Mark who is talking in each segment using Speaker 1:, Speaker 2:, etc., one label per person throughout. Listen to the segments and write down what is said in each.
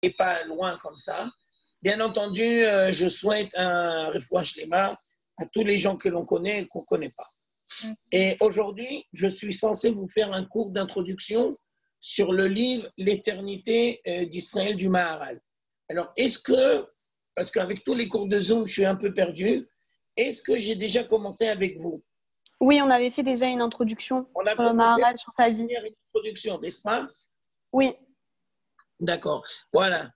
Speaker 1: et pas loin comme ça. Bien entendu, je souhaite un refoua shlema à tous les gens que l'on connaît et qu'on ne connaît pas. Et aujourd'hui, je suis censé vous faire un cours d'introduction sur le livre L'éternité d'Israël du Maharal. Alors, est-ce que, parce qu'avec tous les cours de Zoom, je suis un peu perdu, est-ce que j'ai déjà commencé avec vous?
Speaker 2: Oui, on avait fait déjà une introduction
Speaker 1: On a
Speaker 2: sur le
Speaker 1: commencé
Speaker 2: Maharal, sur sa vie.
Speaker 1: une introduction, n'est-ce pas?
Speaker 2: Oui.
Speaker 1: D'accord. Voilà.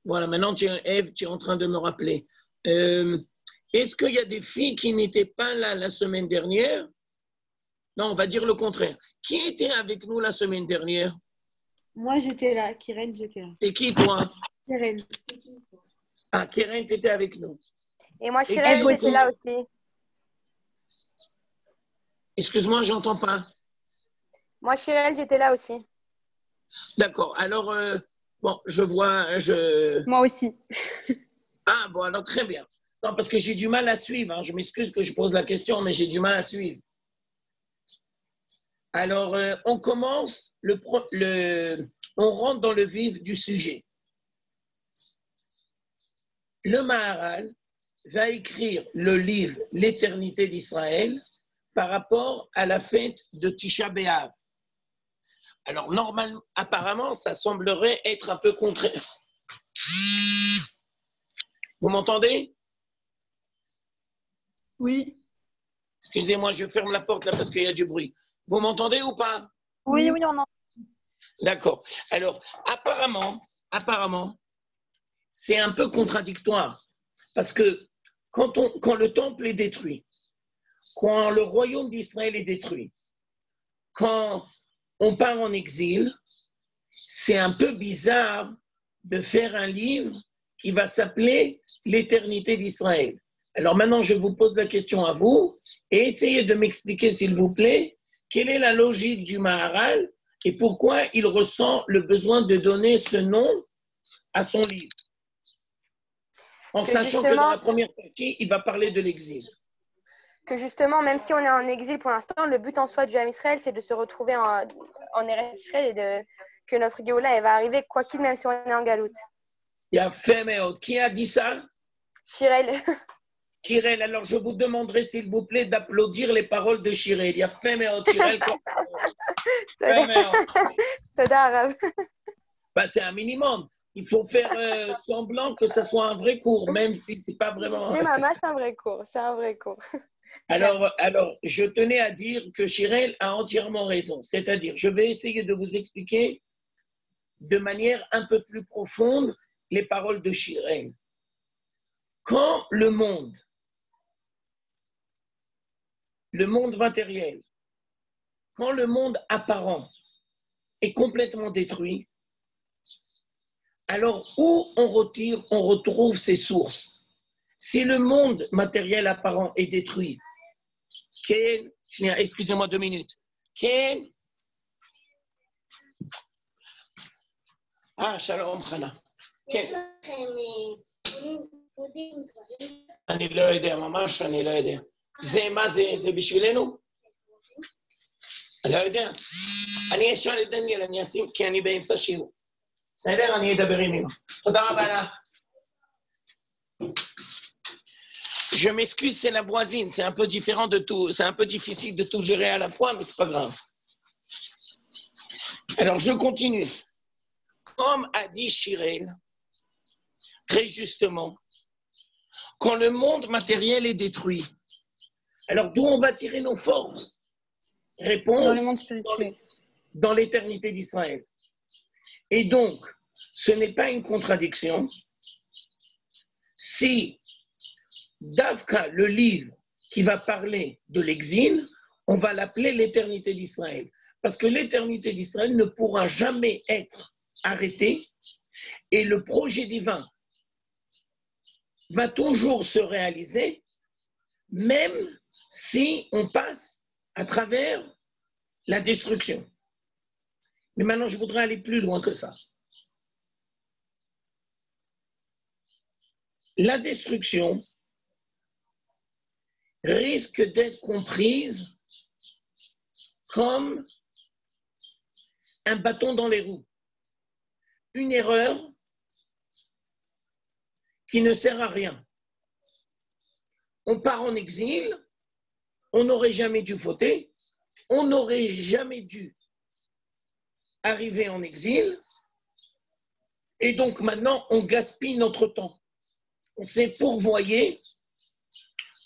Speaker 1: Voilà. Maintenant, Ève, tu es en train de me rappeler. Est-ce qu'il y a des filles qui n'étaient pas là la semaine dernière? Non, on va dire le contraire. Qui était avec nous la semaine dernière?
Speaker 3: Moi, j'étais là. Kiren, j'étais là.
Speaker 1: C'est qui, toi?
Speaker 3: Kiren.
Speaker 1: Ah, Keren, tu étais avec nous.
Speaker 4: Et moi,
Speaker 1: Et
Speaker 4: Chirel, j'étais là aussi.
Speaker 1: Excuse-moi, j'entends pas.
Speaker 4: Moi, Chirel, j'étais là aussi.
Speaker 1: D'accord. Alors, bon, je vois.
Speaker 2: Moi aussi.
Speaker 1: Ah, bon, alors très bien. Non, parce que j'ai du mal à suivre. Hein. Je m'excuse que je pose la question, mais j'ai du mal à suivre. Alors, on commence, on rentre dans le vif du sujet. Le Maharal va écrire le livre L'éternité d'Israël par rapport à la fête de Tisha B'Av. Alors, normalement, apparemment, ça semblerait être un peu contraire. Vous m'entendez?
Speaker 3: Oui.
Speaker 1: Excusez-moi, je ferme la porte là parce qu'il y a du bruit. Vous m'entendez ou pas?
Speaker 2: Oui, on entend.
Speaker 1: D'accord. Alors, apparemment, c'est un peu contradictoire parce que quand le temple est détruit, quand le royaume d'Israël est détruit, quand on part en exil, c'est un peu bizarre de faire un livre qui va s'appeler L'éternité d'Israël. Alors maintenant, je vous pose la question à vous et essayez de m'expliquer, s'il vous plaît, quelle est la logique du Maharal et pourquoi il ressent le besoin de donner ce nom à son livre, en sachant que dans la première partie, il va parler de l'exil.
Speaker 4: Que justement, même si on est en exil pour l'instant, le but en soi du Ham Israël, c'est de se retrouver en Eretz Israël et que notre Géoula elle va arriver, quoi qu'il, même si on est en galoute.
Speaker 1: Il y a Féméot. Qui a dit ça?
Speaker 4: Chirel.
Speaker 1: Chirel, alors je vous demanderai s'il vous plaît d'applaudir les paroles de Chirel. Il y a Féméot, Chirel. Bah, c'est un minimum. Il faut faire semblant que ce soit un vrai cours, même si ce n'est pas vraiment.
Speaker 4: C'est maman, c'est un vrai cours. C'est un vrai cours.
Speaker 1: Alors, je tenais à dire que Chirel a entièrement raison. C'est-à-dire, je vais essayer de vous expliquer de manière un peu plus profonde les paroles de Chirel. Quand le monde matériel, quand le monde apparent est complètement détruit, alors où on retrouve ses sources? Si le monde matériel apparent est détruit, excusez-moi 2 minutes. Ah, shalom, Chana. אני לא יודע, ממש אני לא יודע. מה זה בשבילנו? אני לא יודע. אני אשאל את דניאל, אני אשים, כי אני באמצע שיעור. בסדר? אני אדבר עם אמא. תודה רבה לך. Je m'excuse, c'est la voisine. C'est un peu différent de tout. C'est un peu difficile de tout gérer à la fois, mais c'est pas grave. Alors, je continue. Comme a dit Chirel, très justement, quand le monde matériel est détruit, alors d'où on va tirer nos forces? Réponse,
Speaker 2: dans le monde spirituel.
Speaker 1: Dans l'éternité d'Israël. Et donc, ce n'est pas une contradiction si Davka, le livre qui va parler de l'exil, on va l'appeler l'éternité d'Israël. Parce que l'éternité d'Israël ne pourra jamais être arrêtée et le projet divin va toujours se réaliser, même si on passe à travers la destruction. Mais maintenant, je voudrais aller plus loin que ça. La destruction risque d'être comprise comme un bâton dans les roues. Une erreur qui ne sert à rien. On part en exil, on n'aurait jamais dû fauter, on n'aurait jamais dû arriver en exil, et donc maintenant on gaspille notre temps. On s'est fourvoyé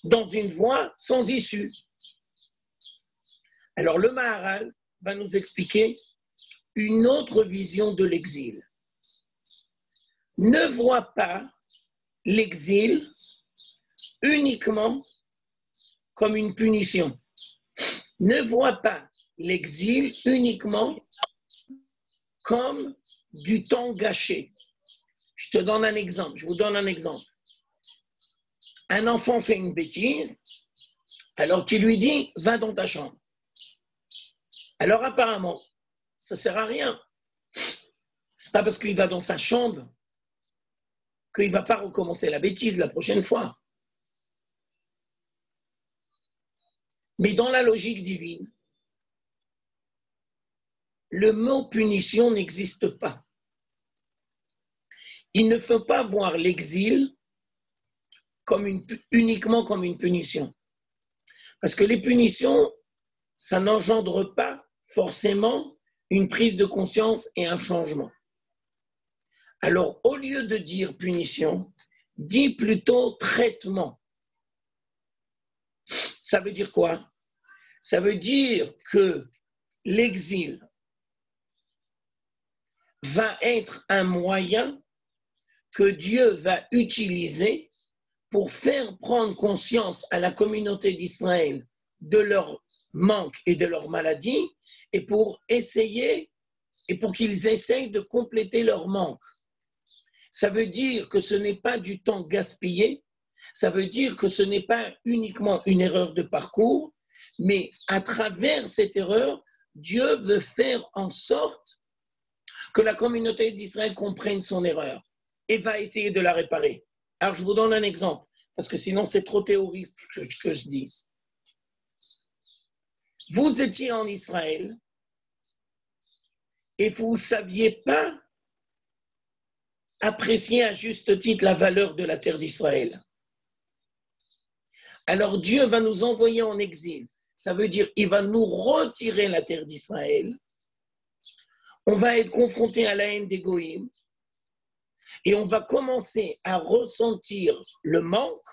Speaker 1: dans une voie sans issue. Alors le Maharal va nous expliquer une autre vision de l'exil. Ne vois pas l'exil uniquement comme une punition. Ne vois pas l'exil uniquement comme du temps gâché. Je te donne un exemple, je vous donne un exemple. Un enfant fait une bêtise, alors tu lui dis, va dans ta chambre. Alors apparemment, ça ne sert à rien. Ce n'est pas parce qu'il va dans sa chambre qu'il ne va pas recommencer la bêtise la prochaine fois. Mais dans la logique divine, le mot punition n'existe pas. Il ne faut pas voir l'exil uniquement comme une punition. Parce que les punitions, ça n'engendre pas forcément une prise de conscience et un changement. Alors, au lieu de dire punition, dis plutôt traitement. Ça veut dire quoi? Ça veut dire que l'exil va être un moyen que Dieu va utiliser pour faire prendre conscience à la communauté d'Israël de leur manque et de leur maladie et pour qu'ils essayent de compléter leur manque. Ça veut dire que ce n'est pas du temps gaspillé, ça veut dire que ce n'est pas uniquement une erreur de parcours, mais à travers cette erreur, Dieu veut faire en sorte que la communauté d'Israël comprenne son erreur et va essayer de la réparer. Alors, je vous donne un exemple, parce que sinon, c'est trop théorique que je dis. Vous étiez en Israël et vous ne saviez pas apprécier à juste titre la valeur de la terre d'Israël. Alors, Dieu va nous envoyer en exil. Ça veut dire qu'il va nous retirer la terre d'Israël. On va être confronté à la haine des Goïms. Et on va commencer à ressentir le manque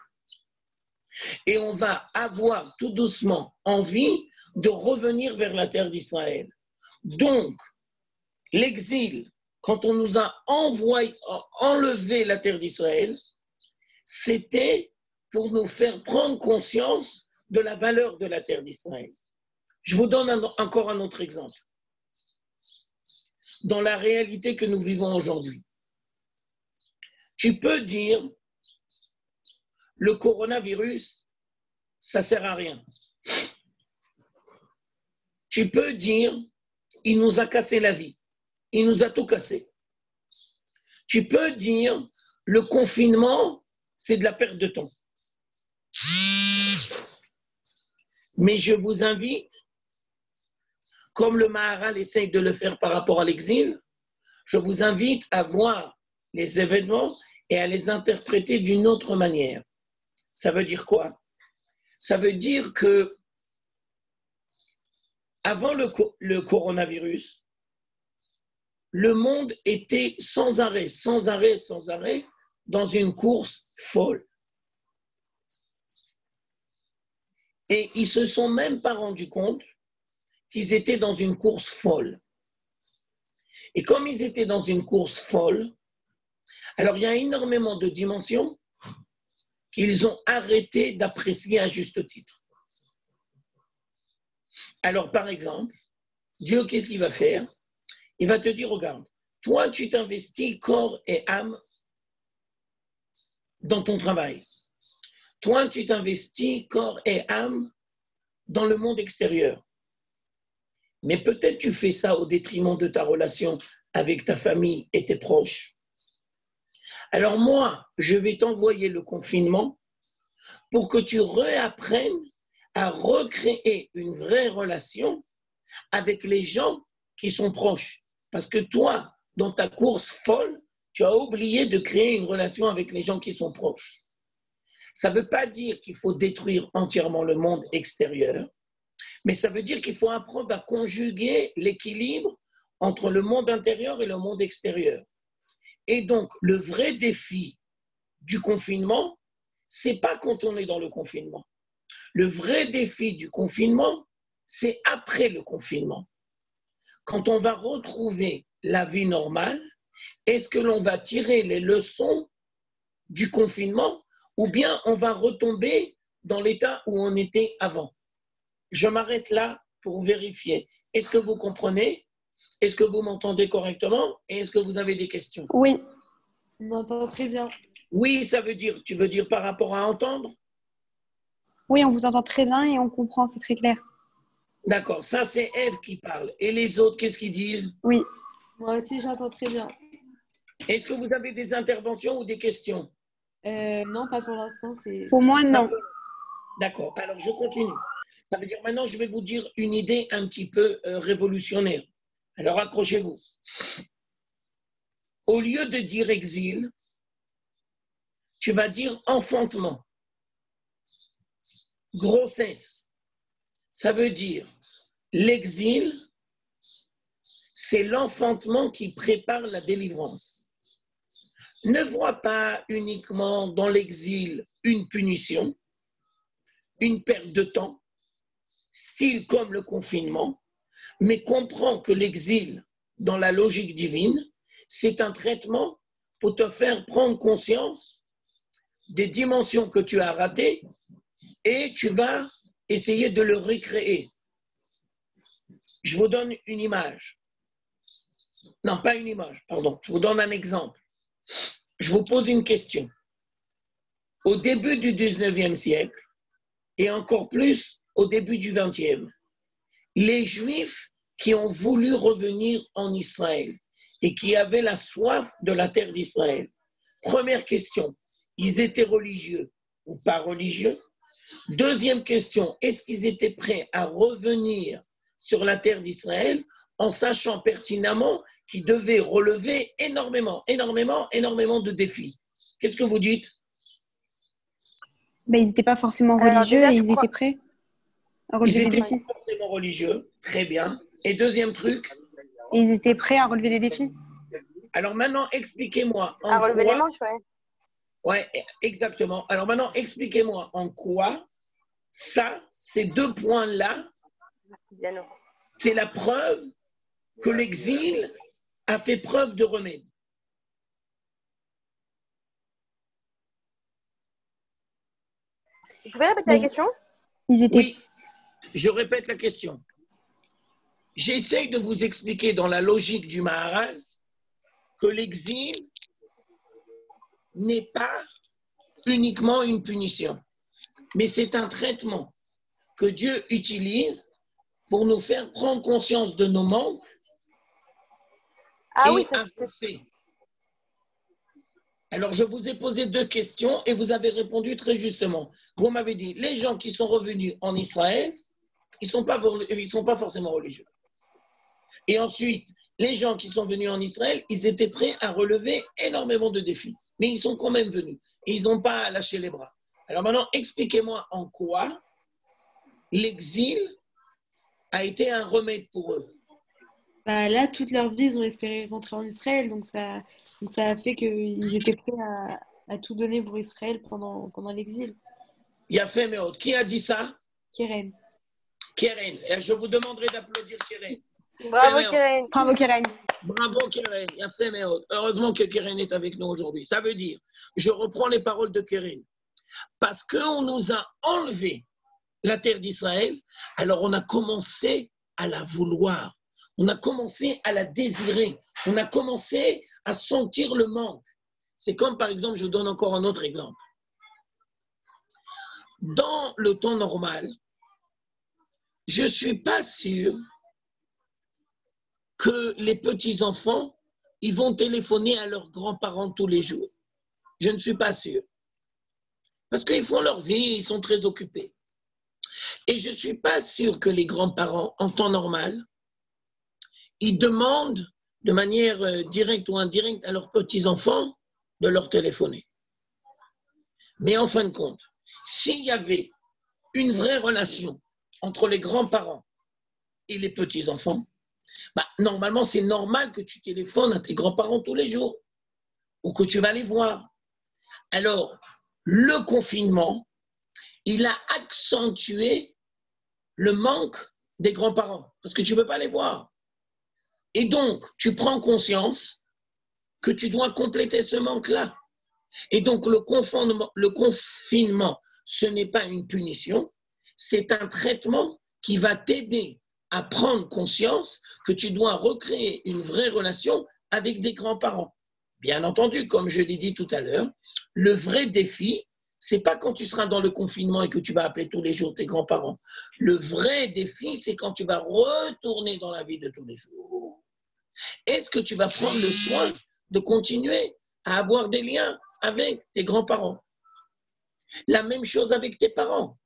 Speaker 1: et on va avoir tout doucement envie de revenir vers la terre d'Israël. Donc, l'exil, quand on nous a enlevé la terre d'Israël, c'était pour nous faire prendre conscience de la valeur de la terre d'Israël. Je vous donne encore un autre exemple. Dans la réalité que nous vivons aujourd'hui, tu peux dire, le coronavirus, ça ne sert à rien. Tu peux dire, il nous a cassé la vie. Il nous a tout cassé. Tu peux dire, le confinement, c'est de la perte de temps. Mais je vous invite, comme le Maharal essaye de le faire par rapport à l'exil, je vous invite à voir les événements et à les interpréter d'une autre manière. Ça veut dire quoi? Ça veut dire que avant le coronavirus, le monde était sans arrêt dans une course folle. Et ils ne se sont même pas rendus compte qu'ils étaient dans une course folle. Et comme ils étaient dans une course folle, alors il y a énormément de dimensions qu'ils ont arrêté d'apprécier à juste titre. Alors par exemple, Dieu, qu'est-ce qu'il va faire? Il va te dire, regarde, toi tu t'investis corps et âme dans ton travail. Toi tu t'investis corps et âme dans le monde extérieur. Mais peut-être tu fais ça au détriment de ta relation avec ta famille et tes proches. Alors moi, je vais t'envoyer le confinement pour que tu réapprennes à recréer une vraie relation avec les gens qui sont proches. Parce que toi, dans ta course folle, tu as oublié de créer une relation avec les gens qui sont proches. Ça ne veut pas dire qu'il faut détruire entièrement le monde extérieur, mais ça veut dire qu'il faut apprendre à conjuguer l'équilibre entre le monde intérieur et le monde extérieur. Et donc, le vrai défi du confinement, ce n'est pas quand on est dans le confinement. Le vrai défi du confinement, c'est après le confinement. Quand on va retrouver la vie normale, est-ce que l'on va tirer les leçons du confinement ou bien on va retomber dans l'état où on était avant? Je m'arrête là pour vérifier. Est-ce que vous comprenez? Est-ce que vous m'entendez correctement? Et est-ce que vous avez des questions?
Speaker 2: Oui.
Speaker 3: On entend très bien.
Speaker 1: Oui, ça veut dire, tu veux dire par rapport à entendre?
Speaker 2: Oui, on vous entend très bien et on comprend, c'est très clair.
Speaker 1: D'accord, ça c'est Ève qui parle. Et les autres, qu'est-ce qu'ils disent?
Speaker 2: Oui.
Speaker 3: Moi aussi, j'entends très bien.
Speaker 1: Est-ce que vous avez des interventions ou des questions?
Speaker 3: Non, pas pour l'instant.
Speaker 2: Pour moi, non.
Speaker 1: D'accord, alors je continue. Ça veut dire maintenant, je vais vous dire une idée un petit peu révolutionnaire. Alors accrochez-vous. Au lieu de dire exil, tu vas dire enfantement. Grossesse. Ça veut dire l'exil, c'est l'enfantement qui prépare la délivrance. Ne vois pas uniquement dans l'exil une punition, une perte de temps, style comme le confinement, mais comprends que l'exil, dans la logique divine, c'est un traitement pour te faire prendre conscience des dimensions que tu as ratées et tu vas essayer de le recréer. Je vous donne une image. Non, pas une image, pardon. Je vous donne un exemple. Je vous pose une question. Au début du 19e siècle, et encore plus au début du 20e, les Juifs qui ont voulu revenir en Israël et qui avaient la soif de la terre d'Israël, première question, ils étaient religieux ou pas religieux? Deuxième question, est-ce qu'ils étaient prêts à revenir sur la terre d'Israël en sachant pertinemment qu'ils devaient relever énormément de défis? Qu'est-ce que vous dites?
Speaker 2: Ben, ils n'étaient pas forcément
Speaker 4: Alors,
Speaker 2: religieux
Speaker 4: déjà,
Speaker 2: et
Speaker 4: je
Speaker 2: ils
Speaker 4: crois-
Speaker 2: étaient prêts à
Speaker 1: Ils
Speaker 2: relever des
Speaker 1: étaient
Speaker 2: défis.
Speaker 1: pas forcément religieux, très bien. Et deuxième truc,
Speaker 2: Et ils étaient prêts à relever des défis.
Speaker 1: alors maintenant expliquez-moi
Speaker 4: À
Speaker 1: en
Speaker 4: relever les
Speaker 1: quoi...
Speaker 4: manches, ouais.
Speaker 1: Ouais, exactement. Alors maintenant expliquez-moi en quoi ça, ces deux points-là,
Speaker 4: Bien non.
Speaker 1: c'est la preuve que l'exil a fait preuve de remède.
Speaker 4: Vous pouvez répéter
Speaker 2: Mais
Speaker 4: la question?
Speaker 2: ils étaient...
Speaker 1: Oui, je répète la question. J'essaye de vous expliquer dans la logique du Maharal que l'exil n'est pas uniquement une punition, mais c'est un traitement que Dieu utilise pour nous faire prendre conscience de nos manques
Speaker 4: Ah
Speaker 1: et
Speaker 4: oui, ça, c'est
Speaker 1: avancer. Alors, je vous ai posé deux questions et vous avez répondu très justement. Vous m'avez dit, les gens qui sont revenus en Israël, ils sont pas forcément religieux. Et ensuite, les gens qui sont venus en Israël, ils étaient prêts à relever énormément de défis. Mais ils sont quand même venus. Et ils n'ont pas lâché les bras. Alors maintenant, expliquez-moi en quoi l'exil a été un remède pour eux.
Speaker 3: Bah, là, toute leur vie, ils ont espéré rentrer en Israël. Donc ça a fait qu'ils étaient prêts à tout donner pour Israël pendant l'exil.
Speaker 1: Il y a fait Méod. Qui a dit ça?
Speaker 3: Keren.
Speaker 1: Keren. Et je vous demanderai d'applaudir Keren.
Speaker 4: bravo,
Speaker 1: Méod.
Speaker 4: Keren.
Speaker 2: Bravo, Keren.
Speaker 1: Bravo Keren. Il y a fait Méod. Heureusement que Keren est avec nous aujourd'hui. Ça veut dire, je reprends les paroles de Keren. Parce qu'on nous a enlevé la terre d'Israël, alors on a commencé à la vouloir. On a commencé à la désirer. On a commencé à sentir le manque. C'est comme, par exemple, je vous donne encore un autre exemple. Dans le temps normal, je ne suis pas sûr que les petits-enfants, ils vont téléphoner à leurs grands-parents tous les jours. Je ne suis pas sûr. Parce qu'ils font leur vie, ils sont très occupés. Et je ne suis pas sûr que les grands-parents, en temps normal, ils demandent de manière directe ou indirecte à leurs petits-enfants de leur téléphoner. Mais en fin de compte, s'il y avait une vraie relation entre les grands-parents et les petits-enfants, normalement, c'est normal que tu téléphones à tes grands-parents tous les jours ou que tu vas les voir. Alors, le confinement, il a accentué le manque des grands-parents parce que tu ne peux pas les voir. Et donc, tu prends conscience que tu dois compléter ce manque-là. Et donc, le confinement, ce n'est pas une punition, c'est un traitement qui va t'aider à prendre conscience que tu dois recréer une vraie relation avec des grands-parents. Bien entendu, comme je l'ai dit tout à l'heure, le vrai défi, c'est pas quand tu seras dans le confinement et que tu vas appeler tous les jours tes grands-parents. Le vrai défi, c'est quand tu vas retourner dans la vie de tous les jours. Est-ce que tu vas prendre le soin de continuer à avoir des liens avec tes grands-parents? La même chose avec tes parents.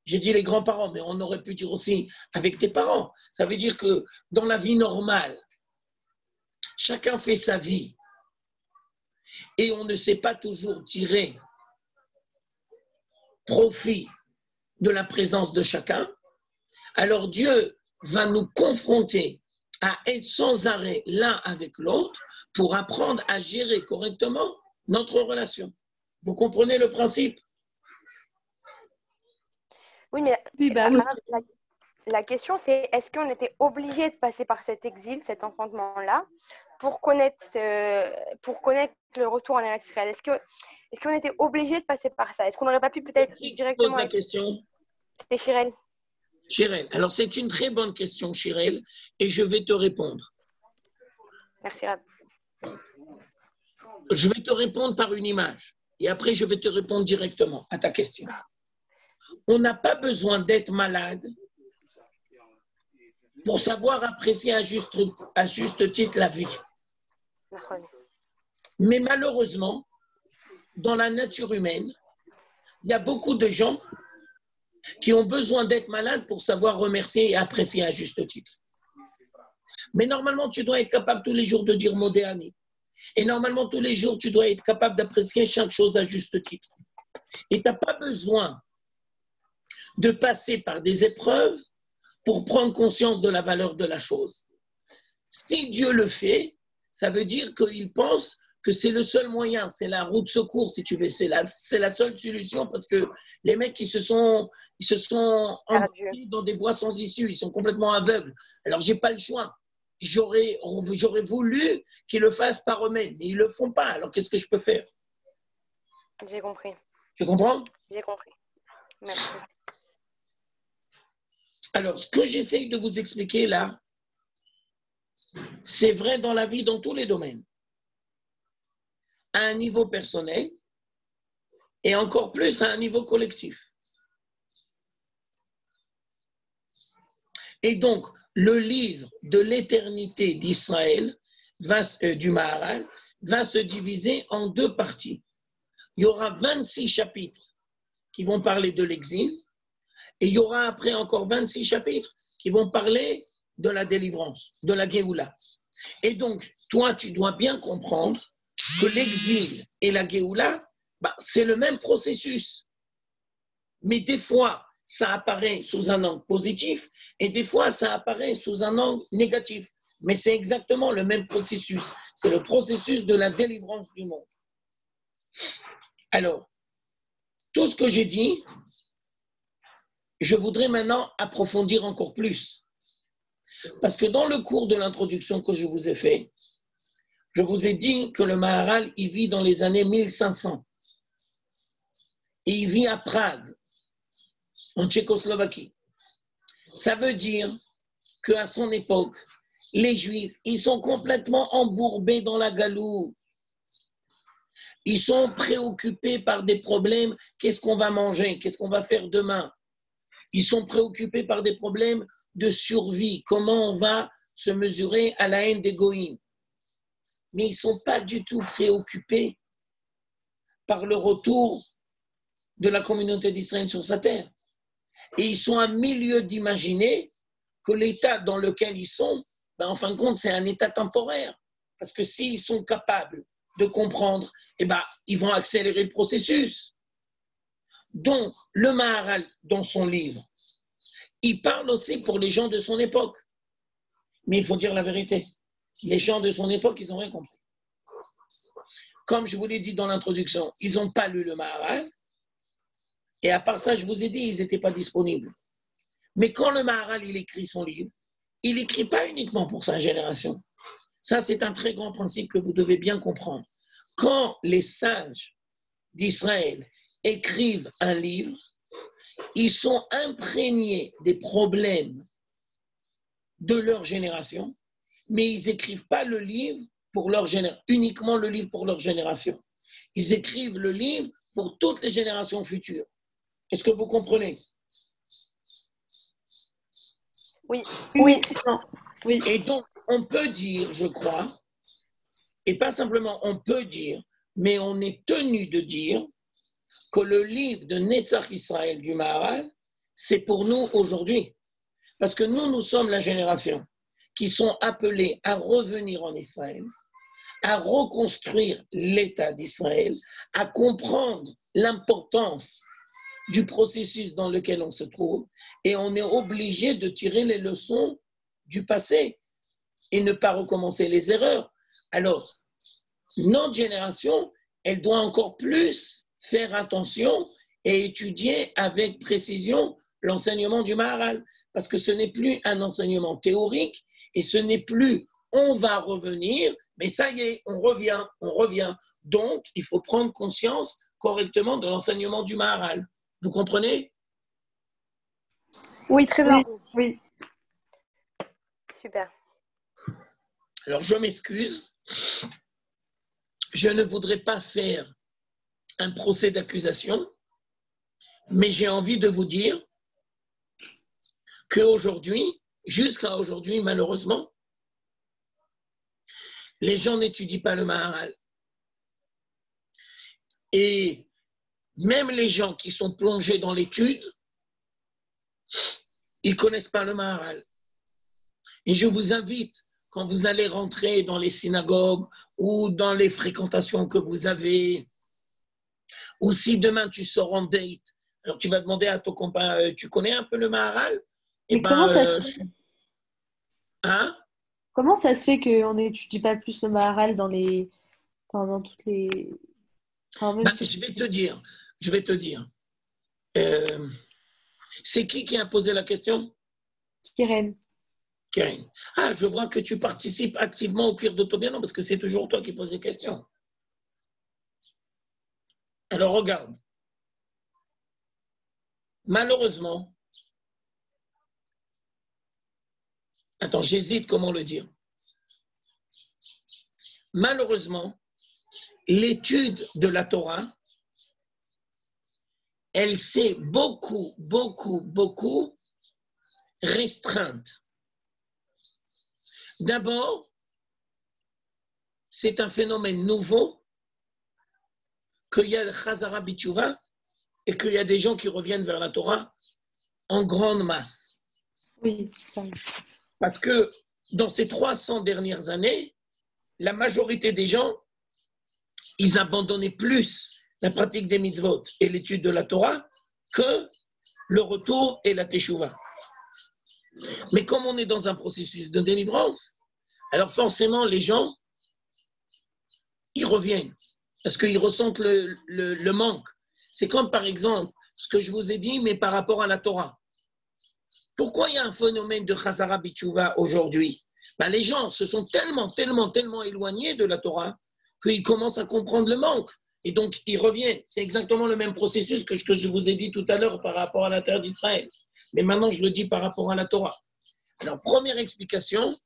Speaker 1: J'ai dit les grands-parents, mais on aurait pu dire aussi avec tes parents. Ça veut dire que dans la vie normale, chacun fait sa vie et on ne sait pas toujours tirer profit de la présence de chacun. Alors Dieu va nous confronter à être sans arrêt l'un avec l'autre pour apprendre à gérer correctement notre relation. Vous comprenez le principe?
Speaker 4: Oui, mais
Speaker 3: Oui, bah oui.
Speaker 4: la question, c'est est-ce qu'on était obligé de passer par cet exil, cet enfantement-là, pour connaître le retour en Eretz Israël? Est-ce qu'on était obligé de passer par ça? Est-ce qu'on n'aurait pas pu peut-être directement...
Speaker 1: Pose la question.
Speaker 4: C'était Chirel.
Speaker 1: Chirel, alors c'est une très bonne question, Chirel, et je vais te répondre.
Speaker 4: Merci, Rab.
Speaker 1: Je vais te répondre par une image, et après je vais te répondre directement à ta question. On n'a pas besoin d'être malade pour savoir apprécier à juste titre la vie. Mais malheureusement, dans la nature humaine, il y a beaucoup de gens qui ont besoin d'être malades pour savoir remercier et apprécier à juste titre. Mais normalement, tu dois être capable tous les jours de dire Modéani. Et normalement, tous les jours, tu dois être capable d'apprécier chaque chose à juste titre. Et tu n'as pas besoin de passer par des épreuves pour prendre conscience de la valeur de la chose. Si Dieu le fait, ça veut dire qu'il pense que c'est le seul moyen, c'est la roue de secours, si tu veux, c'est la seule solution, parce que les mecs, ils se sont engouffrés dans des voies sans issue, ils sont complètement aveugles. Alors, j'ai pas le choix. J'aurais voulu qu'ils le fassent par eux-mêmes, mais ils le font pas. Alors, qu'est-ce que je peux faire?
Speaker 4: J'ai compris.
Speaker 1: Tu comprends?
Speaker 4: J'ai compris. Merci.
Speaker 1: Alors, ce que j'essaye de vous expliquer là, c'est vrai dans la vie, dans tous les domaines. À un niveau personnel et encore plus à un niveau collectif. Et donc, le livre de l'éternité d'Israël, du Maharal, va se diviser en deux parties. Il y aura 26 chapitres qui vont parler de l'exil et il y aura après encore 26 chapitres qui vont parler de la délivrance, de la Géoula. Et donc, toi, tu dois bien comprendre que l'exil et la Géoula, c'est le même processus. Mais des fois, ça apparaît sous un angle positif et des fois, ça apparaît sous un angle négatif. Mais c'est exactement le même processus. C'est le processus de la délivrance du monde. Alors, tout ce que j'ai dit, je voudrais maintenant approfondir encore plus. Parce que dans le cours de l'introduction que je vous ai fait, je vous ai dit que le Maharal, il vit dans les années 1500. Et il vit à Prague, en Tchécoslovaquie. Ça veut dire qu'à son époque, les Juifs, ils sont complètement embourbés dans la galoute. Ils sont préoccupés par des problèmes. Qu'est-ce qu'on va manger? Qu'est-ce qu'on va faire demain? Ils sont préoccupés par des problèmes de survie. Comment on va se mesurer à la haine des goïms? Mais ils ne sont pas du tout préoccupés par le retour de la communauté d'Israël sur sa terre. Et ils sont à milieu d'imaginer que l'état dans lequel ils sont ben, en fin de compte, c'est un état temporaire. Parce que s'ils sont capables de comprendre, eh ben, ils vont accélérer le processus. Donc, le Maharal, dans son livre, il parle aussi pour les gens de son époque. Mais il faut dire la vérité. Les gens de son époque, ils n'ont rien compris. Comme je vous l'ai dit dans l'introduction, ils n'ont pas lu le Maharal. Et à part ça, je vous ai dit, ils n'étaient pas disponibles. Mais quand le Maharal, il écrit son livre, il n'écrit pas uniquement pour sa génération. Ça, c'est un très grand principe que vous devez bien comprendre. Quand les sages d'Israël écrivent un livre, ils sont imprégnés des problèmes de leur génération, mais ils n'écrivent pas le livre pour leur génération, uniquement le livre pour leur génération. Ils écrivent le livre pour toutes les générations futures. Est-ce que vous comprenez?
Speaker 4: Oui.
Speaker 3: Oui.
Speaker 1: Et donc, on peut dire, je crois, et pas simplement on peut dire, mais on est tenu de dire que le livre de Netzach Israël du Maharal, c'est pour nous aujourd'hui. Parce que nous sommes la génération qui sont appelés à revenir en Israël, à reconstruire l'État d'Israël, à comprendre l'importance du processus dans lequel on se trouve, et on est obligé de tirer les leçons du passé et ne pas recommencer les erreurs. Alors, notre génération, elle doit encore plus faire attention et étudier avec précision l'enseignement du Maharal, parce que ce n'est plus un enseignement théorique et ce n'est plus on va revenir, mais ça y est, on revient. Donc, il faut prendre conscience correctement de l'enseignement du Maharal. Vous comprenez?
Speaker 2: Oui, très bien.
Speaker 3: Oui.
Speaker 4: Super.
Speaker 1: Alors, je m'excuse. Je ne voudrais pas faire un procès d'accusation, mais j'ai envie de vous dire qu'aujourd'hui, jusqu'à aujourd'hui, malheureusement, les gens n'étudient pas le Maharal. Et même les gens qui sont plongés dans l'étude, ils ne connaissent pas le Maharal. Et je vous invite, quand vous allez rentrer dans les synagogues ou dans les fréquentations que vous avez, ou si demain tu sors en date, alors tu vas demander à ton copain, tu connais un peu le Maharal?
Speaker 3: Mais comment ça se fait
Speaker 1: Hein?
Speaker 3: Comment ça se fait qu'on n'étudie pas plus le Maharal dans toutes les... Enfin, même si-
Speaker 1: Je vais te dire. C'est qui a posé la question?
Speaker 3: Keren.
Speaker 1: Karen. Ah, je vois que tu participes activement au cuir d'autobianon parce que c'est toujours toi qui poses des questions. Alors regarde. Malheureusement, attends, j'hésite comment le dire. Malheureusement, l'étude de la Torah, elle s'est beaucoup restreinte. D'abord, c'est un phénomène nouveau qu'il y a le Chazara Bitshuva et qu'il y a des gens qui reviennent vers la Torah en grande masse.
Speaker 3: Oui, ça.
Speaker 1: Parce que dans ces 300 dernières années, la majorité des gens, ils abandonnaient plus la pratique des mitzvot et l'étude de la Torah que le retour et la teshuva. Mais comme on est dans un processus de délivrance, alors forcément les gens, ils reviennent parce qu'ils ressentent le manque. C'est comme par exemple ce que je vous ai dit, mais par rapport à la Torah. Pourquoi il y a un phénomène de Chazara Bitshuva aujourd'hui? Les gens se sont tellement éloignés de la Torah qu'ils commencent à comprendre le manque. Et donc, ils reviennent. C'est exactement le même processus que je vous ai dit tout à l'heure par rapport à la terre d'Israël. Mais maintenant, je le dis par rapport à la Torah. Alors, première explication,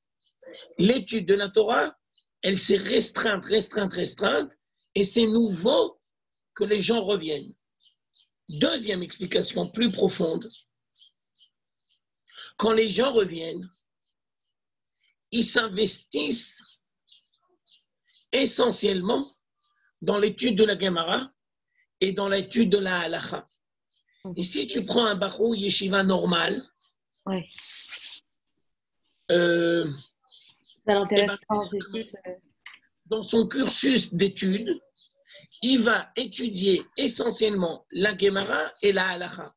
Speaker 1: l'étude de la Torah, elle s'est restreinte. Et c'est nouveau que les gens reviennent. Deuxième explication plus profonde, quand les gens reviennent, ils s'investissent essentiellement dans l'étude de la Gemara et dans l'étude de la Halacha. Et si tu prends un Bachou Yeshiva normal,
Speaker 3: Ouais. Ça
Speaker 1: Eh
Speaker 3: l'intéresse
Speaker 1: ben,
Speaker 3: pas, c'est plus.
Speaker 1: dans son cursus d'études, il va étudier essentiellement la Gemara et la Halacha.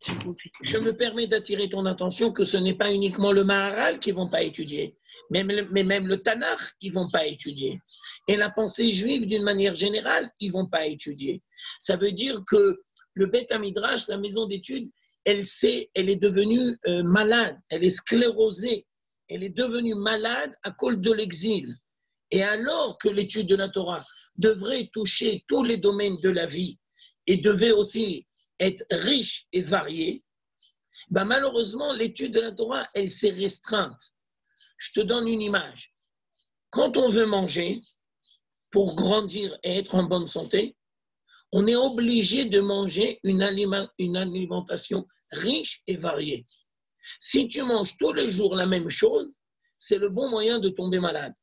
Speaker 3: J'ai compris.
Speaker 1: Je me permets d'attirer ton attention que ce n'est pas uniquement le Maharal qu'ils ne vont pas étudier, mais même le Tanakh, ils ne vont pas étudier. Et la pensée juive, d'une manière générale, ils ne vont pas étudier. Ça veut dire que le Beth Midrash, la maison d'études, elle est devenue malade, elle est sclérosée, elle est devenue malade à cause de l'exil. Et alors que l'étude de la Torah devrait toucher tous les domaines de la vie et devait aussi être riche et variée, ben malheureusement, l'étude de la Torah, elle s'est restreinte. Je te donne une image. Quand on veut manger, pour grandir et être en bonne santé, on est obligé de manger une alimentation riche et variée. Si tu manges tous les jours la même chose, c'est le bon moyen de tomber malade.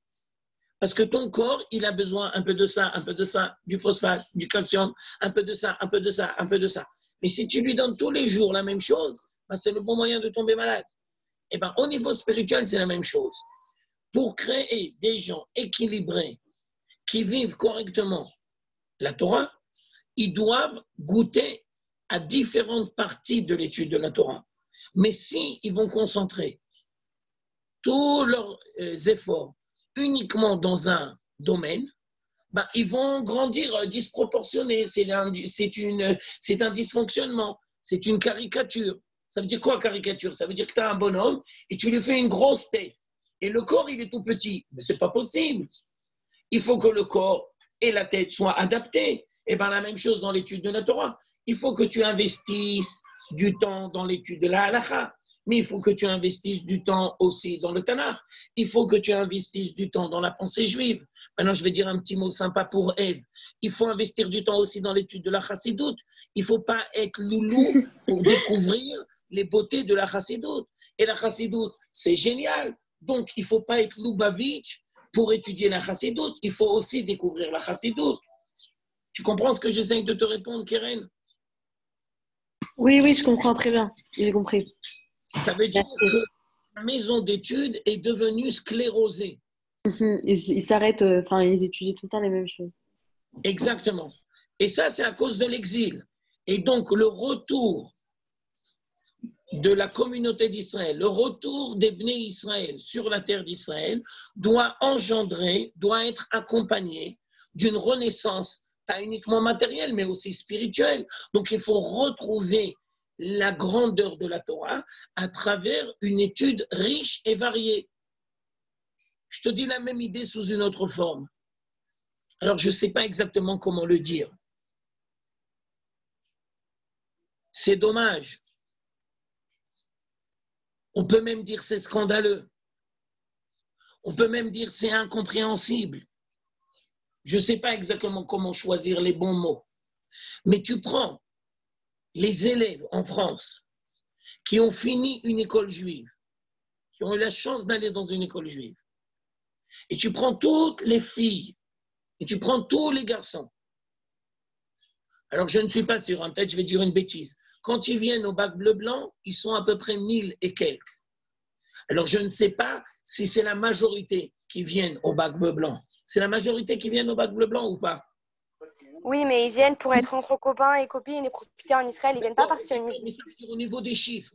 Speaker 1: Parce que ton corps, il a besoin un peu de ça, du phosphate, du calcium, un peu de ça, un peu de ça, un peu de ça. Mais si tu lui donnes tous les jours la même chose, ben c'est le bon moyen de tomber malade. Et ben, au niveau spirituel, c'est la même chose. Pour créer des gens équilibrés qui vivent correctement la Torah, ils doivent goûter à différentes parties de l'étude de la Torah. Mais si ils vont concentrer tous leurs efforts uniquement dans un domaine, ben, ils vont grandir disproportionnés. C'est un dysfonctionnement, c'est une caricature. Ça veut dire quoi, caricature? Ça veut dire que tu as un bonhomme et tu lui fais une grosse tête. Et le corps, il est tout petit. Mais ce n'est pas possible. Il faut que le corps et la tête soient adaptés. Et bien, la même chose dans l'étude de la Torah. Il faut que tu investisses du temps dans l'étude de la halakha. Mais il faut que tu investisses du temps aussi dans le Tanakh. Il faut que tu investisses du temps dans la pensée juive. Maintenant, je vais dire un petit mot sympa pour Ève. Il faut investir du temps aussi dans l'étude de la chassidoute. Il ne faut pas être loulou pour découvrir les beautés de la chassidoute. Et la chassidoute, c'est génial. Donc, il ne faut pas être Lubavitch pour étudier la chassidoute. Il faut aussi découvrir la chassidoute. Tu comprends ce que j'essaie de te répondre, Keren?
Speaker 3: Oui, je comprends très bien. J'ai compris.
Speaker 1: Ça veut dire que la maison d'études est devenue sclérosée.
Speaker 3: Ils s'arrêtent, enfin, ils étudient tout le temps les mêmes choses.
Speaker 1: Exactement. Et ça, c'est à cause de l'exil. Et donc, le retour de la communauté d'Israël, le retour des Bnei Israël sur la terre d'Israël doit être accompagné d'une renaissance, pas uniquement matérielle, mais aussi spirituelle. Donc, il faut retrouver la grandeur de la Torah à travers une étude riche et variée. Je te dis la même idée sous une autre forme. Alors, je ne sais pas exactement comment le dire. C'est dommage. On peut même dire c'est scandaleux. On peut même dire c'est incompréhensible. Je ne sais pas exactement comment choisir les bons mots. Mais tu prends les élèves en France qui ont fini une école juive, qui ont eu la chance d'aller dans une école juive, et tu prends toutes les filles, et tu prends tous les garçons. Alors, je ne suis pas sûr, hein, peut-être je vais dire une bêtise. Quand ils viennent au bac bleu-blanc, ils sont à peu près 1000 et quelques. Alors, je ne sais pas si c'est la majorité qui viennent au bac bleu-blanc. C'est la majorité qui viennent au bac bleu-blanc ou pas?
Speaker 4: Oui, mais ils viennent pour être entre copains et copines et profiter en Israël. Ils ne viennent pas parce qu'ils
Speaker 1: Mais ça veut dire au niveau des chiffres.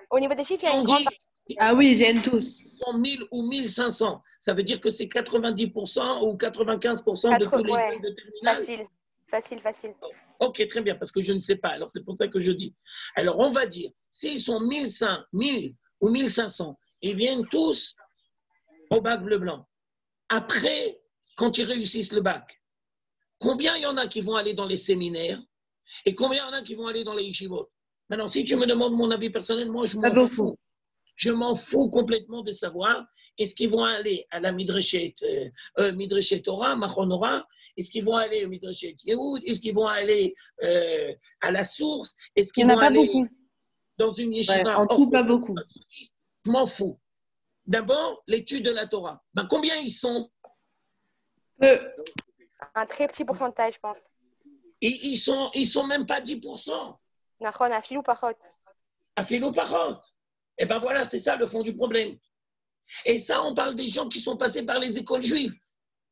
Speaker 4: Au niveau des chiffres, il y a
Speaker 1: On
Speaker 4: une grande
Speaker 1: dit
Speaker 3: Ah oui, ils viennent tous.
Speaker 1: 1000 ou 1500. Ça veut dire que c'est 90% ou 95% de tous les jeunes de terminale.
Speaker 4: Facile.
Speaker 1: Ok, très bien, parce que je ne sais pas. Alors, c'est pour ça que je dis. Alors, on va dire, s'ils sont 1000 ou 1500, ils viennent tous au bac bleu-blanc. Après, quand ils réussissent le bac, combien il y en a qui vont aller dans les séminaires et combien il y en a qui vont aller dans les yeshivot? Maintenant, si tu me demandes mon avis personnel, moi, je m'en fous. Je m'en fous complètement de savoir est-ce qu'ils vont aller à la Midreshet Torah, Machonora, est-ce qu'ils vont aller au Midreshet Yehoud, est-ce qu'ils vont aller à la source, est-ce qu'ils vont aller dans une yeshiva?
Speaker 3: En tout, pas beaucoup.
Speaker 1: Je m'en fous. D'abord, l'étude de la Torah. Ben, combien ils sont?
Speaker 4: Un très petit pourcentage, je pense.
Speaker 1: Ils sont même pas 10%.
Speaker 4: Afilou parot.
Speaker 1: Afilou parot. Et ben voilà, c'est ça le fond du problème. Et ça, on parle des gens qui sont passés par les écoles juives.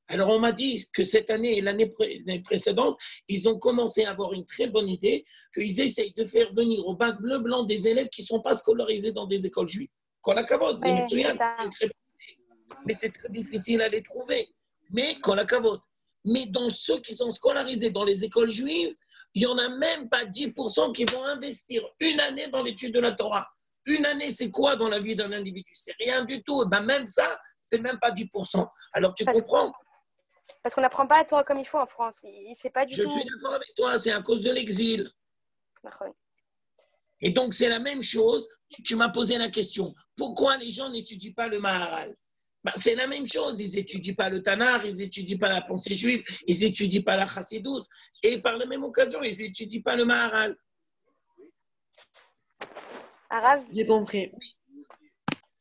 Speaker 1: Alors, on m'a dit que cette année et l'année précédente, ils ont commencé à avoir une très bonne idée qu'ils essayent de faire venir au bac bleu-blanc des élèves qui ne sont pas scolarisés dans des écoles juives. Qu'on la cavote, c'est
Speaker 4: Ouais, c'est ça.
Speaker 1: mais c'est très difficile à les trouver. Mais qu'on la cavote. Mais dans ceux qui sont scolarisés dans les écoles juives, il n'y en a même pas 10% qui vont investir une année dans l'étude de la Torah. Une année, c'est quoi dans la vie d'un individu? C'est rien du tout. Ben même ça, c'est même pas 10%. Alors tu comprends?
Speaker 4: Parce qu'on n'apprend pas la Torah comme il faut en France. C'est pas du
Speaker 1: Je
Speaker 4: tout.
Speaker 1: suis d'accord avec toi, c'est à cause de l'exil.
Speaker 4: D'accord.
Speaker 1: Et donc, c'est la même chose. Tu m'as posé la question. Pourquoi les gens n'étudient pas le Maharal? Ben, c'est la même chose. Ils n'étudient pas le Tanakh, ils n'étudient pas la pensée juive, ils n'étudient pas la Chassidoute. Et par la même occasion, ils n'étudient pas le Maharal.
Speaker 4: Arabe,
Speaker 3: J'ai compris.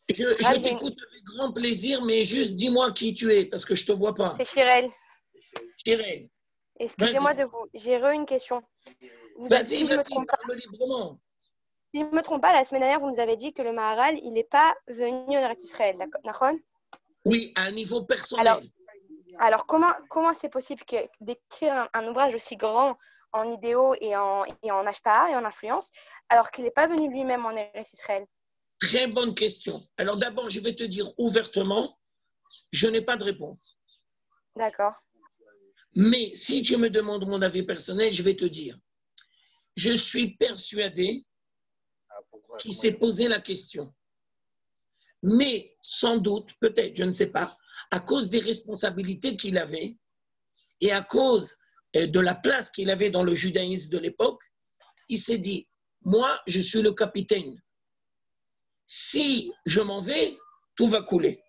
Speaker 1: Je t'écoute avec grand plaisir, mais juste dis-moi qui tu es, parce que je ne te vois pas.
Speaker 4: c'est Chirel.
Speaker 1: Chirel.
Speaker 4: Excusez-moi de vous. J'ai une question.
Speaker 1: Vas-y, parle librement.
Speaker 4: Si je ne me trompe pas, la semaine dernière, vous nous avez dit que le Maharal, il n'est pas venu en Eretz Israël, d'accord?
Speaker 1: Oui, à un niveau personnel.
Speaker 4: Alors comment c'est possible d'écrire un ouvrage aussi grand en idéaux et en HPA et en influence, alors qu'il n'est pas venu lui-même en Eretz Israël?
Speaker 1: Très bonne question. Alors d'abord, je vais te dire ouvertement, je n'ai pas de réponse.
Speaker 4: D'accord.
Speaker 1: Mais si tu me demandes mon avis personnel, je vais te dire, je suis persuadé qu'il s'est posé la question. Mais sans doute, peut-être, je ne sais pas, à cause des responsabilités qu'il avait et à cause de la place qu'il avait dans le judaïsme de l'époque, il s'est dit, moi, je suis le capitaine. Si je m'en vais, tout va couler.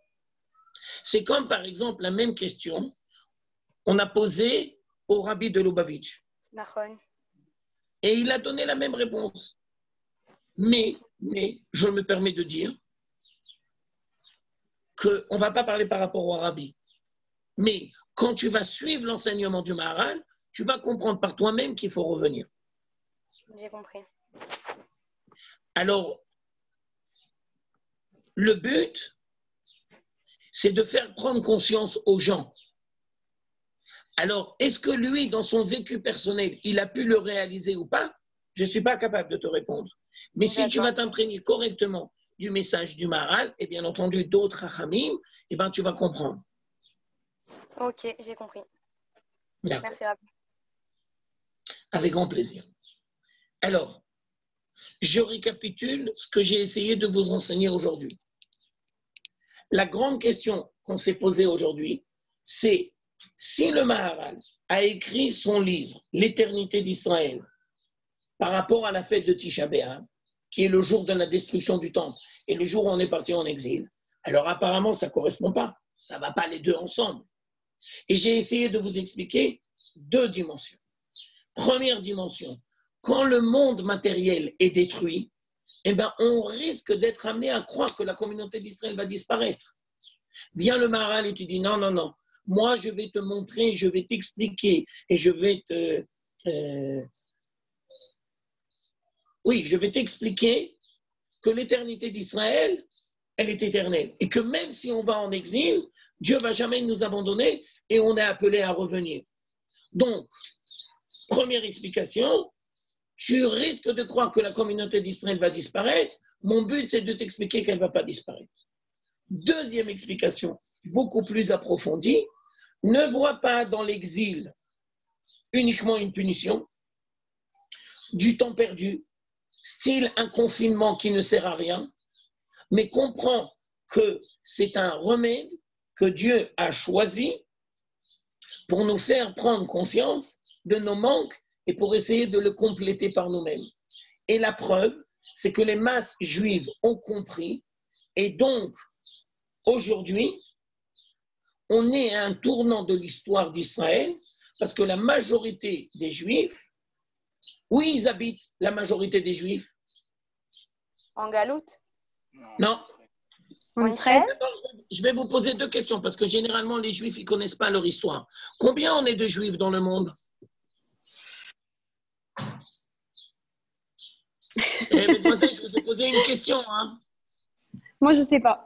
Speaker 1: C'est comme, par exemple, la même question on a posée au rabbi de Lubavitch. Et il a donné la même réponse. Mais je me permets de dire qu'on ne va pas parler par rapport au rabbi. Mais quand tu vas suivre l'enseignement du Maharal, tu vas comprendre par toi-même qu'il faut revenir.
Speaker 4: J'ai compris.
Speaker 1: Alors, le but, c'est de faire prendre conscience aux gens. Alors, est-ce que lui, dans son vécu personnel, il a pu le réaliser ou pas? Je ne suis pas capable de te répondre. Mais si tu vas t'imprégner correctement du message du Maharal, et bien entendu d'autres Hachamim, eh ben, tu vas comprendre.
Speaker 4: Ok, j'ai compris. Merci, Rabbi.
Speaker 1: Avec grand plaisir. Alors, je récapitule ce que j'ai essayé de vous enseigner aujourd'hui. La grande question qu'on s'est posée aujourd'hui, c'est si le Maharal a écrit son livre, L'éternité d'Israël, par rapport à la fête de Tisha B'Av, qui est le jour de la destruction du temple et le jour où on est parti en exil, alors apparemment ça ne correspond pas. Ça ne va pas les deux ensemble. Et j'ai essayé de vous expliquer deux dimensions. Première dimension, quand le monde matériel est détruit, eh bien, on risque d'être amené à croire que la communauté d'Israël va disparaître. Vient le Maharal et tu dis non, non, non. Moi, je vais te montrer, je vais t'expliquer et je vais je vais t'expliquer que l'éternité d'Israël, elle est éternelle. Et que même si on va en exil, Dieu ne va jamais nous abandonner et on est appelé à revenir. Donc, première explication, tu risques de croire que la communauté d'Israël va disparaître. Mon but, c'est de t'expliquer qu'elle ne va pas disparaître. Deuxième explication, beaucoup plus approfondie, ne vois pas dans l'exil uniquement une punition, du temps perdu, style un confinement qui ne sert à rien, mais comprends que c'est un remède que Dieu a choisi pour nous faire prendre conscience de nos manques et pour essayer de le compléter par nous-mêmes. Et la preuve, c'est que les masses juives ont compris et donc, aujourd'hui, on est à un tournant de l'histoire d'Israël parce que la majorité des Juifs, où ils habitent, la majorité des Juifs?
Speaker 4: En Galoute?
Speaker 1: Non.
Speaker 2: En Israël?
Speaker 1: Je vais vous poser deux questions parce que généralement, les Juifs, ils ne connaissent pas leur histoire. Combien on est de Juifs dans le monde? Mesdemoiselles, je vous ai posé une question. Hein.
Speaker 2: Moi, je ne sais pas.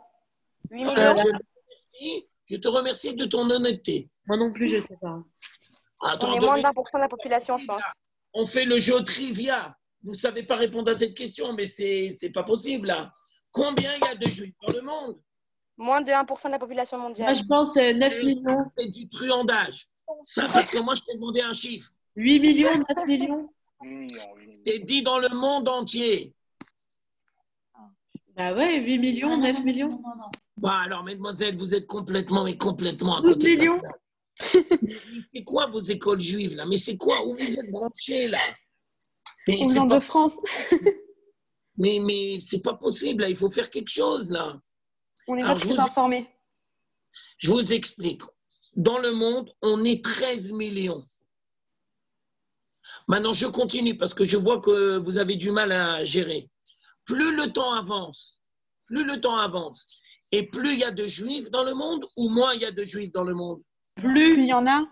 Speaker 4: 8
Speaker 1: Alors,
Speaker 4: millions?
Speaker 1: je te remercie de ton honnêteté.
Speaker 3: Moi non plus, je sais pas.
Speaker 1: Attends,
Speaker 4: On est moins d'1% de la population, je pense.
Speaker 1: on fait le jeu trivia. Vous ne savez pas répondre à cette question, mais c'est pas possible là. Combien il y a de juifs dans le monde?
Speaker 4: Moins de 1% de la population
Speaker 3: Moi,
Speaker 4: mondiale.
Speaker 3: je pense 9 millions.
Speaker 1: C'est du truandage. Ça, parce que moi, je t'ai demandé un chiffre.
Speaker 3: 8 millions, 9 millions.
Speaker 5: 8 millions, 8 millions.
Speaker 1: T'es dit dans le monde entier.
Speaker 3: Bah ouais, 8 millions, 9 millions.
Speaker 1: Bah alors, mesdemoiselles, vous êtes complètement à
Speaker 3: 12
Speaker 1: côté de la
Speaker 3: millions.
Speaker 1: plaque. C'est quoi vos écoles juives là? Mais c'est quoi? Où vous êtes branchés là? Mais
Speaker 2: Au
Speaker 1: c'est
Speaker 2: nom
Speaker 1: pas,
Speaker 2: de France.
Speaker 1: mais c'est pas possible là. Il faut faire quelque chose là.
Speaker 2: On n'est pas
Speaker 1: Alors,
Speaker 2: très informés.
Speaker 1: je vous explique. Dans le monde, on est 13 millions. Maintenant, je continue parce que je vois que vous avez du mal à gérer. Plus le temps avance, et plus il y a de juifs dans le monde, ou moins il y a de juifs dans le monde.
Speaker 2: Plus il y en a.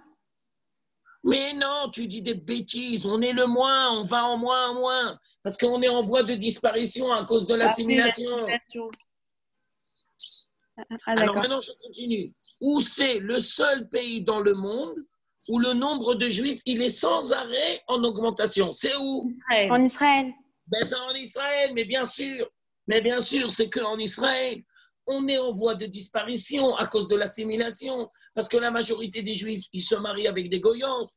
Speaker 1: Mais non, tu dis des bêtises. On est le moins, on va en moins. Parce qu'on est en voie de disparition à cause de l'assimilation.
Speaker 2: Ah,
Speaker 1: Alors
Speaker 2: d'accord.
Speaker 1: maintenant, je continue. Où c'est le seul pays dans le monde où le nombre de juifs, il est sans arrêt en augmentation? C'est où?
Speaker 3: Ouais.
Speaker 2: En Israël.
Speaker 1: Ben, c'est en Israël, mais bien sûr, c'est qu'en Israël, on est en voie de disparition à cause de l'assimilation, parce que la majorité des Juifs, ils se marient avec des goyantes.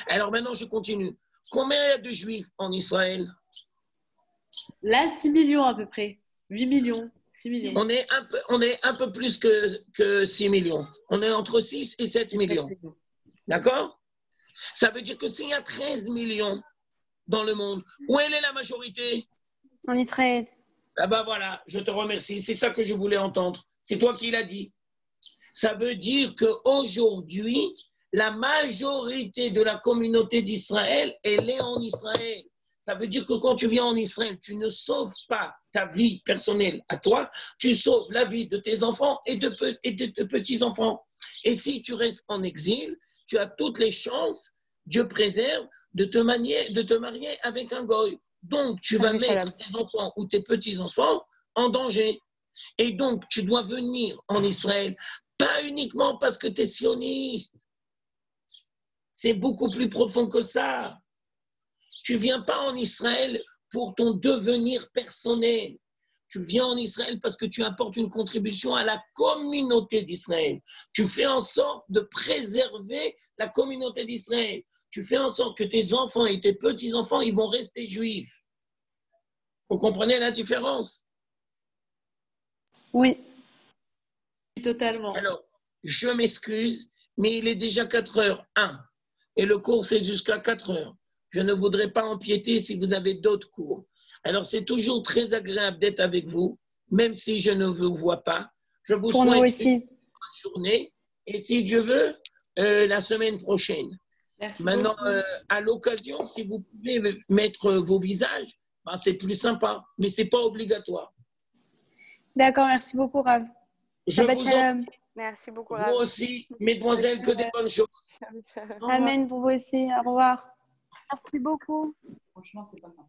Speaker 1: Alors maintenant, je continue. Combien il y a de Juifs en Israël?
Speaker 3: Là, 6 millions à peu près. 8 millions, 6 millions.
Speaker 1: On est un peu plus que 6 millions. On est entre 6 et 7 millions. D'accord? Ça veut dire que s'il y a 13 millions dans le monde, où est la majorité?
Speaker 2: En Israël.
Speaker 1: Ah ben voilà, je te remercie. C'est ça que je voulais entendre. C'est toi qui l'as dit. Ça veut dire qu'aujourd'hui, la majorité de la communauté d'Israël, elle est en Israël. Ça veut dire que quand tu viens en Israël, tu ne sauves pas ta vie personnelle à toi, tu sauves la vie de tes enfants et de tes petits-enfants. Et si tu restes en exil, tu as toutes les chances, Dieu préserve, de te marier avec un goy. Donc, tu vas mettre tes enfants ou tes petits-enfants en danger. Et donc, tu dois venir en Israël, pas uniquement parce que tu es sioniste. C'est beaucoup plus profond que ça. Tu ne viens pas en Israël pour ton devenir personnel. Tu viens en Israël parce que tu apportes une contribution à la communauté d'Israël. Tu fais en sorte de préserver la communauté d'Israël. Tu fais en sorte que tes enfants et tes petits-enfants, ils vont rester juifs. Vous comprenez la différence?
Speaker 2: Oui.
Speaker 3: Totalement.
Speaker 1: Alors, je m'excuse, mais il est déjà 4h01 et le cours c'est jusqu'à 4h. Je ne voudrais pas empiéter si vous avez d'autres cours. Alors, c'est toujours très agréable d'être avec vous, même si je ne vous vois pas. Je vous
Speaker 2: Pour nous
Speaker 1: souhaite
Speaker 2: aussi.
Speaker 1: une bonne journée et si Dieu veut, la semaine prochaine.
Speaker 3: Merci
Speaker 1: Maintenant,
Speaker 3: beaucoup.
Speaker 1: à l'occasion, si vous pouvez mettre vos visages, ben, c'est plus sympa, mais ce n'est pas obligatoire.
Speaker 2: D'accord, merci beaucoup, Rav.
Speaker 1: Je
Speaker 2: Shabbat
Speaker 1: vous en
Speaker 2: shalom.
Speaker 4: Merci beaucoup,
Speaker 1: vous
Speaker 4: Rav.
Speaker 1: aussi, mesdemoiselles, que des bonnes choses.
Speaker 3: Au revoir.
Speaker 2: Amen pour vous aussi. Au revoir. Merci beaucoup.
Speaker 3: Franchement, c'est pas ça.